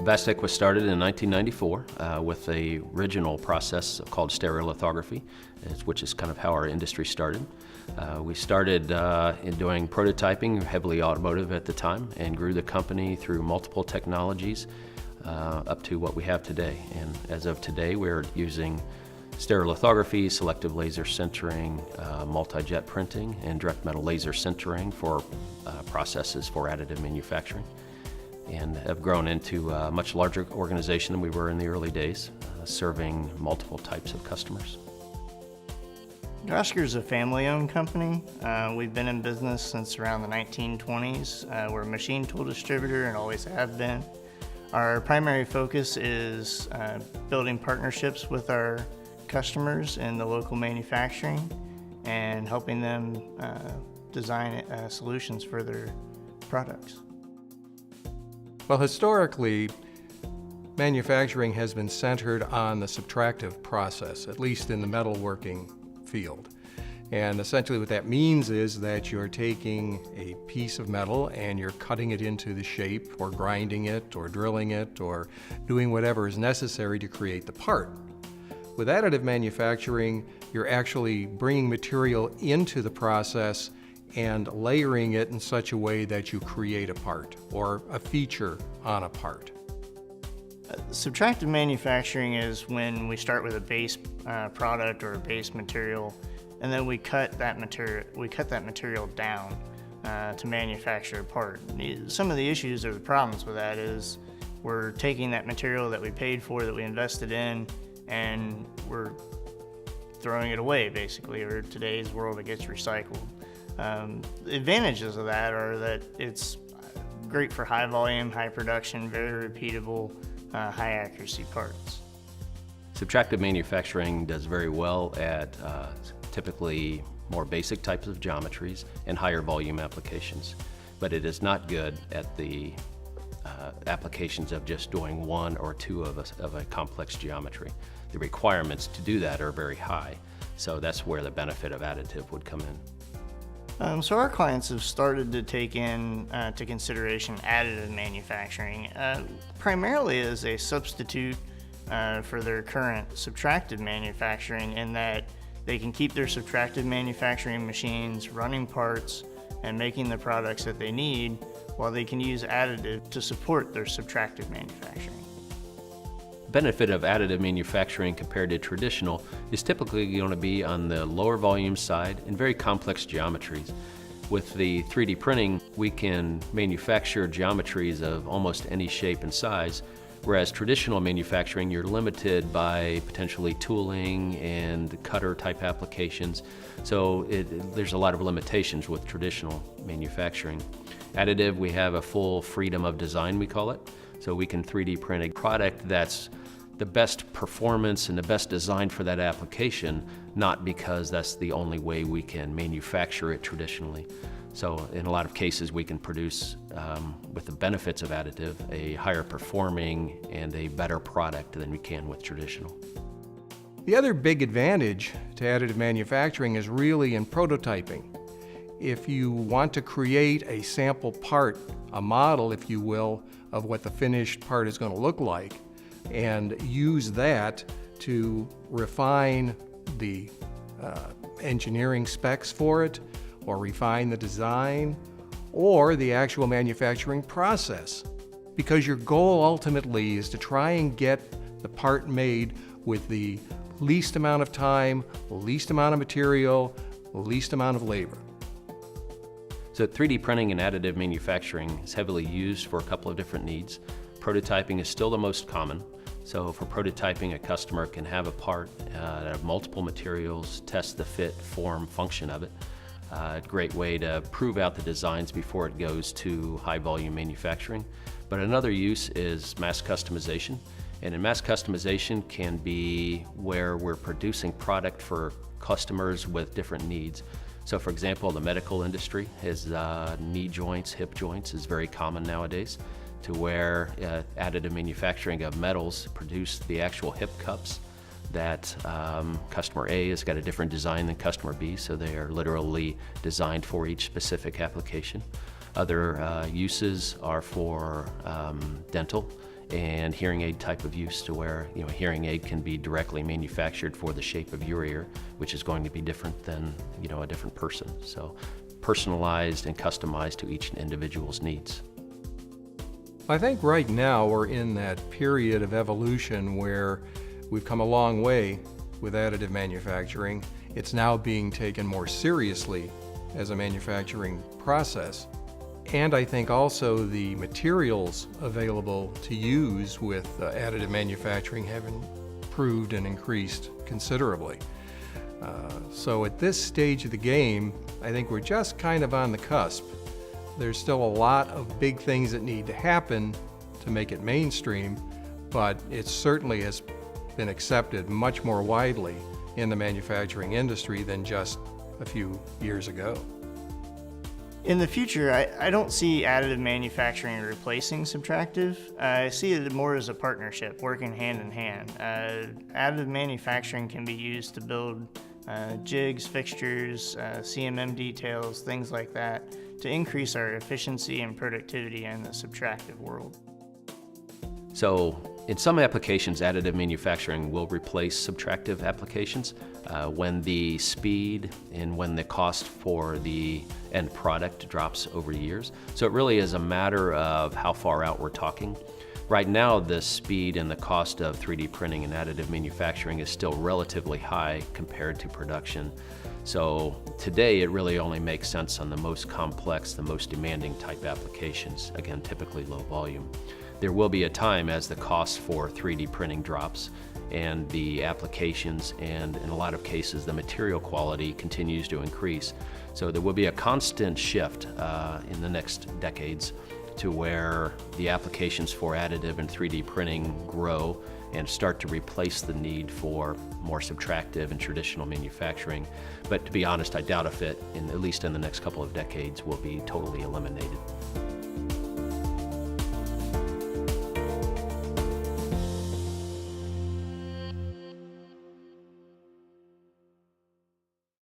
Vastec was started in 1994 with the original process called stereolithography, which is kind of how our industry started. We started in doing prototyping, heavily automotive at the time, and grew the company through multiple technologies up to what we have today. And as of today, we're using stereolithography, selective laser sintering, multi-jet printing, and direct metal laser sintering for processes for additive manufacturing, and have grown into a much larger organization than we were in the early days, serving multiple types of customers. Oscar is a family-owned company. We've been in business since around the 1920s. We're a machine tool distributor and always have been. Our primary focus is building partnerships with our customers in the local manufacturing and helping them design solutions for their products. Well, historically, manufacturing has been centered on the subtractive process, at least in the metalworking field. And essentially what that means is that you're taking a piece of metal and you're cutting it into the shape, or grinding it, or drilling it, or doing whatever is necessary to create the part. With additive manufacturing, you're actually bringing material into the process and layering it in such a way that you create a part or a feature on a part. Subtractive manufacturing is when we start with a base product or a base material, and then we cut that material down to manufacture a part. Some of the issues or the problems with that is we're taking that material that we paid for, that we invested in, and we're throwing it away basically, or in today's world it gets recycled. The advantages of that are that it's great for high volume, high production, very repeatable, high accuracy parts. Subtractive manufacturing does very well at typically more basic types of geometries and higher volume applications, but it is not good at the applications of just doing one or two of a complex geometry. The requirements to do that are very high, so that's where the benefit of additive would come in. So our clients have started to take to consideration additive manufacturing, primarily as a substitute for their current subtractive manufacturing, in that they can keep their subtractive manufacturing machines running parts and making the products that they need, while they can use additive to support their subtractive manufacturing. Benefit of additive manufacturing compared to traditional is typically going to be on the lower volume side in very complex geometries. With the 3D printing, we can manufacture geometries of almost any shape and size, whereas traditional manufacturing, you're limited by potentially tooling and cutter type applications. So there's a lot of limitations with traditional manufacturing. Additive, we have a full freedom of design, we call it. So we can 3D print a product that's the best performance and the best design for that application, not because that's the only way we can manufacture it traditionally. So in a lot of cases we can produce, with the benefits of additive, a higher performing and a better product than we can with traditional. The other big advantage to additive manufacturing is really in prototyping. If you want to create a sample part, a model, if you will, of what the finished part is going to look like, and use that to refine the engineering specs for it, or refine the design, or the actual manufacturing process. Because your goal ultimately is to try and get the part made with the least amount of time, least amount of material, least amount of labor. So 3D printing and additive manufacturing is heavily used for a couple of different needs. Prototyping is still the most common. So for prototyping, a customer can have a part that have multiple materials, test the fit, form, function of it. A great way to prove out the designs before it goes to high volume manufacturing. But another use is mass customization. And in mass customization can be where we're producing product for customers with different needs. So for example, the medical industry has knee joints, hip joints is very common nowadays, to where additive manufacturing of metals produce the actual hip cups that customer A has got a different design than customer B, so they are literally designed for each specific application. Other uses are for dental and hearing aid type of use to where, a hearing aid can be directly manufactured for the shape of your ear, which is going to be different than, a different person. So personalized and customized to each individual's needs. I think right now we're in that period of evolution where we've come a long way with additive manufacturing. It's now being taken more seriously as a manufacturing process. And I think also the materials available to use with additive manufacturing have improved and increased considerably. So at this stage of the game, I think we're just kind of on the cusp. There's still a lot of big things that need to happen to make it mainstream, but it certainly has been accepted much more widely in the manufacturing industry than just a few years ago. In the future, I don't see additive manufacturing replacing subtractive. I see it more as a partnership, working hand in hand. Additive manufacturing can be used to build jigs, fixtures, CMM details, things like that, to increase our efficiency and productivity in the subtractive world. So in some applications, additive manufacturing will replace subtractive applications when the speed and when the cost for the end product drops over years. So it really is a matter of how far out we're talking. Right now, the speed and the cost of 3D printing and additive manufacturing is still relatively high compared to production. So today, it really only makes sense on the most complex, the most demanding type applications, again, typically low volume. There will be a time as the cost for 3D printing drops and the applications and in a lot of cases the material quality continues to increase. So there will be a constant shift in the next decades to where the applications for additive and 3D printing grow and start to replace the need for more subtractive and traditional manufacturing. But to be honest, I doubt if it, at least in the next couple of decades, will be totally eliminated.